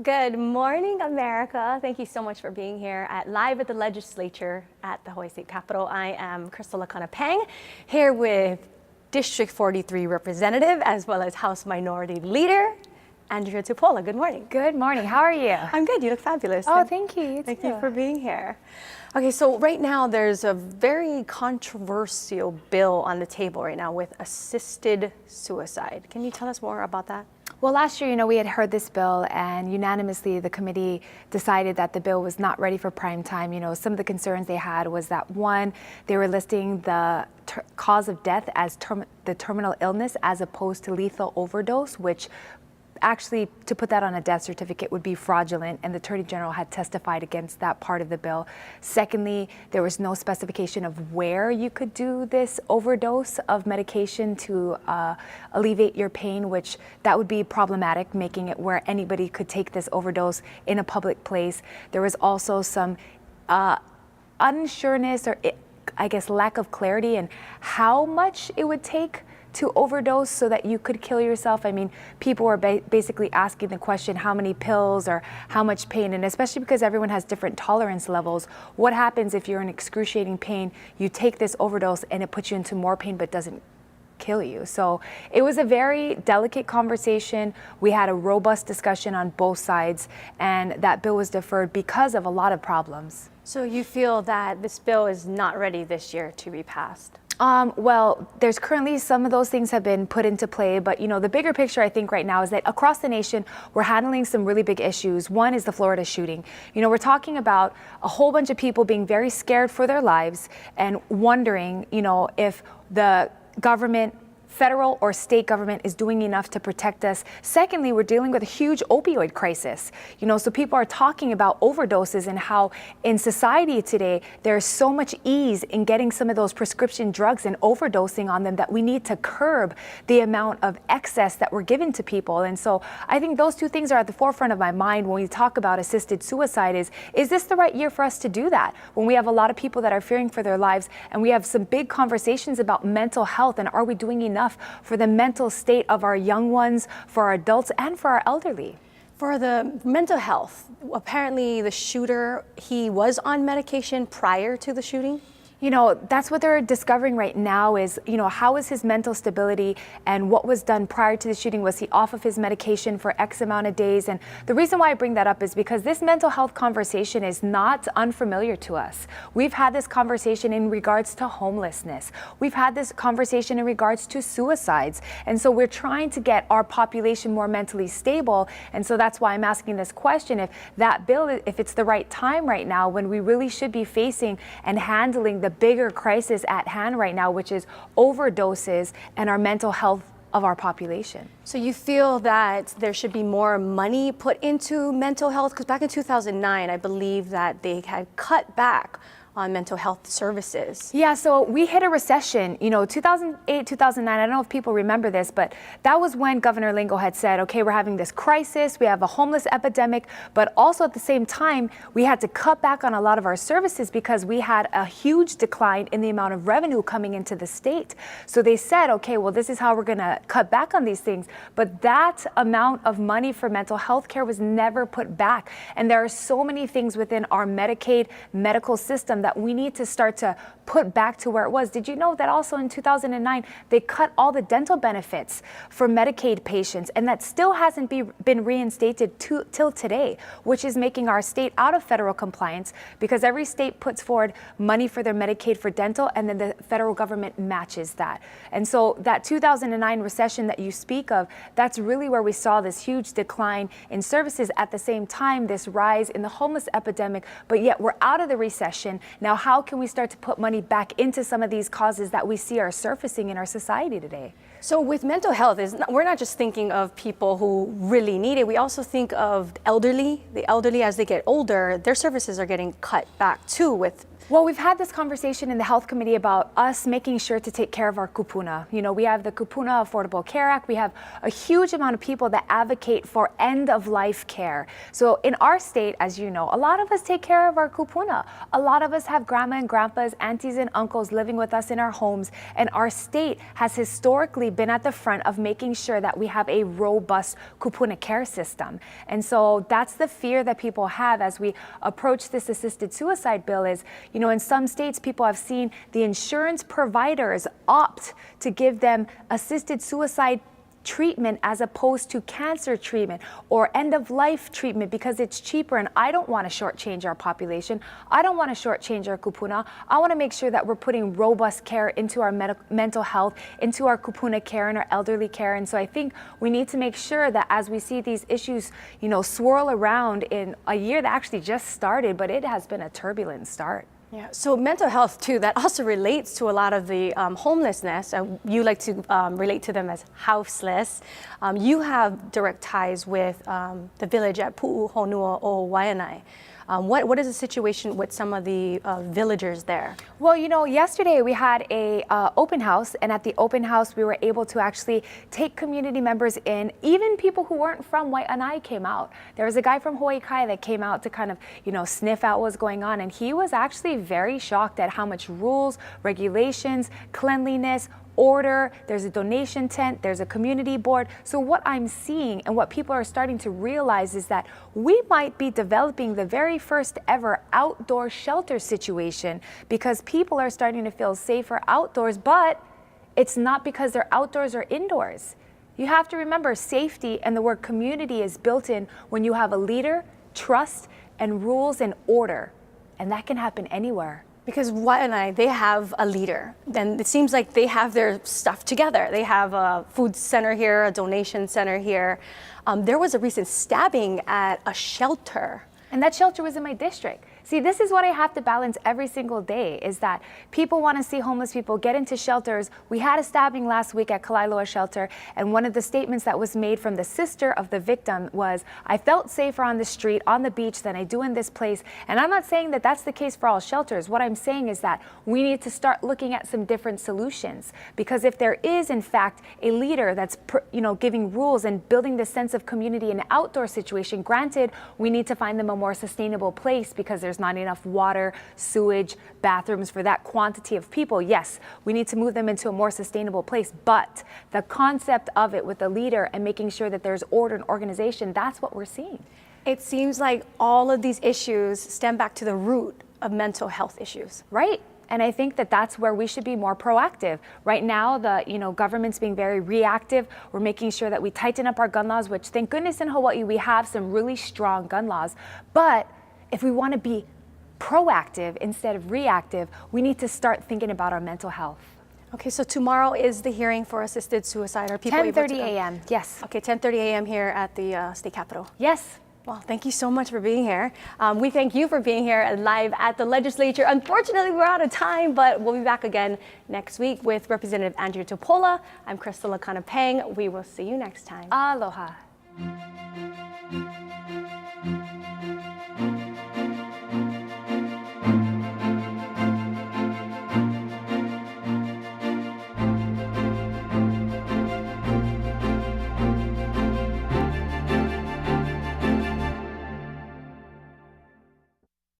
Good morning, America. Thank you so much for being here live at the legislature at the Hawaii State Capitol. I am Crystal Lakana-Pang, here with District 43 representative as well as House Minority Leader Andrea Tupola. Good morning. Good morning. How are you? I'm good. You look fabulous. Oh, thank you. Thank you for being here. Okay, so right now there's a very controversial bill on the table right now with assisted suicide. Can you tell us more about that? Well, last year, we had heard this bill, and unanimously the committee decided that the bill was not ready for prime time. Some of the concerns they had was that, one, they were listing the cause of death as the terminal illness as opposed to lethal overdose, which actually, to put that on a death certificate would be fraudulent, and the Attorney General had testified against that part of the bill. Secondly, there was no specification of where you could do this overdose of medication to alleviate your pain, which that would be problematic, making it where anybody could take this overdose in a public place. There was also some unsureness or, I guess, lack of clarity in how much it would take to overdose so that you could kill yourself. I mean, people were basically asking the question, how many pills or how much pain? And especially because everyone has different tolerance levels, what happens if you're in excruciating pain, you take this overdose and it puts you into more pain but doesn't kill you? So it was a very delicate conversation. We had a robust discussion on both sides, and that bill was deferred because of a lot of problems. So you feel that this bill is not ready this year to be passed? Well, there's currently some of those things have been put into play, but the bigger picture I think right now is that across the nation, we're handling some really big issues. One is the Florida shooting. We're talking about a whole bunch of people being very scared for their lives and wondering, if the government, federal or state government, is doing enough to protect us. Secondly, we're dealing with a huge opioid crisis. So people are talking about overdoses and how in society today, there's so much ease in getting some of those prescription drugs and overdosing on them that we need to curb the amount of excess that we're giving to people. And so I think those two things are at the forefront of my mind when we talk about assisted suicide is this the right year for us to do that? When we have a lot of people that are fearing for their lives, and we have some big conversations about mental health, and are we doing enough for the mental state of our young ones, for our adults, and for our elderly? For the mental health, apparently the shooter, he was on medication prior to the shooting? That's what they're discovering right now is, how is his mental stability and what was done prior to the shooting? Was he off of his medication for X amount of days? And the reason why I bring that up is because this mental health conversation is not unfamiliar to us. We've had this conversation in regards to homelessness. We've had this conversation in regards to suicides. And so we're trying to get our population more mentally stable. And so that's why I'm asking this question, if that bill, if it's the right time right now when we really should be facing and handling the bigger crisis at hand right now, which is overdoses and our mental health of our population. So you feel that there should be more money put into mental health? Because back in 2009, I believe that they had cut back on mental health services. Yeah, so we hit a recession, 2008, 2009. I don't know if people remember this, but that was when Governor Lingo had said, okay, we're having this crisis, we have a homeless epidemic, but also at the same time, we had to cut back on a lot of our services because we had a huge decline in the amount of revenue coming into the state. So they said, okay, well, this is how we're gonna cut back on these things. But that amount of money for mental health care was never put back. And there are so many things within our Medicaid medical system that we need to start to put back to where it was. Did you know that also in 2009, they cut all the dental benefits for Medicaid patients, and that still hasn't been reinstated till today, which is making our state out of federal compliance because every state puts forward money for their Medicaid for dental, and then the federal government matches that. And so that 2009 recession that you speak of, that's really where we saw this huge decline in services. At the same time, this rise in the homeless epidemic, but yet we're out of the recession. Now, how can we start to put money back into some of these causes that we see are surfacing in our society today? So with mental health, we're not just thinking of people who really need it. We also think of elderly. The elderly, as they get older, their services are getting cut back too with. Well, we've had this conversation in the Health Committee about us making sure to take care of our kupuna. You know, we have the Kupuna Affordable Care Act. We have a huge amount of people that advocate for end-of-life care. So in our state, as you know, a lot of us take care of our kupuna. A lot of us have grandma and grandpas, aunties and uncles living with us in our homes. And our state has historically been at the front of making sure that we have a robust kupuna care system. And so that's the fear that people have as we approach this assisted suicide bill is, you know, in some states, people have seen the insurance providers opt to give them assisted suicide treatment as opposed to cancer treatment or end-of-life treatment because it's cheaper. And I don't want to shortchange our population. I don't want to shortchange our kupuna. I want to make sure that we're putting robust care into our mental health, into our kupuna care and our elderly care. And so I think we need to make sure that as we see these issues, you know, swirl around in a year that actually just started, but it has been a turbulent start. Yeah, so mental health too, that also relates to a lot of the homelessness. You like to relate to them as houseless. You have direct ties with the village at Pu'uhonua o Waianae. What is the situation with some of the villagers there? Well, you know, yesterday we had a open house, and at the open house we were able to actually take community members in. Even people who weren't from Waianae came out. There was a guy from Hawaii Kai that came out to kind of, you know, sniff out what's going on, and he was actually very shocked at how much rules, regulations, cleanliness, order, there's a donation tent, there's a community board. So what I'm seeing and what people are starting to realize is that we might be developing the very first ever outdoor shelter situation because people are starting to feel safer outdoors, but it's not because they're outdoors or indoors. You have to remember safety and the word community is built in when you have a leader, trust, and rules and order. And that can happen anywhere. Because Waianae, they have a leader, and it seems like they have their stuff together. They have a food center here, a donation center here. There was a recent stabbing at a shelter. And that shelter was in my district. See, this is what I have to balance every single day, is that people want to see homeless people get into shelters. We had a stabbing last week at Kalailoa shelter, and one of the statements that was made from the sister of the victim was, I felt safer on the street, on the beach than I do in this place. And I'm not saying that that's the case for all shelters. What I'm saying is that we need to start looking at some different solutions, because if there is in fact a leader that's giving rules and building this sense of community in an outdoor situation, granted, we need to find them a more sustainable place because there's not enough water, sewage, bathrooms for that quantity of people. Yes, we need to move them into a more sustainable place, but the concept of it with the leader and making sure that there's order and organization, that's what we're seeing. It seems like all of these issues stem back to the root of mental health issues. Right. And I think that that's where we should be more proactive. Right now, the government's being very reactive. We're making sure that we tighten up our gun laws, which thank goodness in Hawaii we have some really strong gun laws. But if we want to be proactive instead of reactive, we need to start thinking about our mental health. Okay, so tomorrow is the hearing for assisted suicide. Are people able to 10:30 a.m. Yes. Okay, 10:30 a.m. here at the State Capitol. Yes. Well, thank you so much for being here. We thank you for being here live at the legislature. Unfortunately, we're out of time, but we'll be back again next week with Representative Andrew Topola. I'm Crystal Lakana Pang. We will see you next time. Aloha.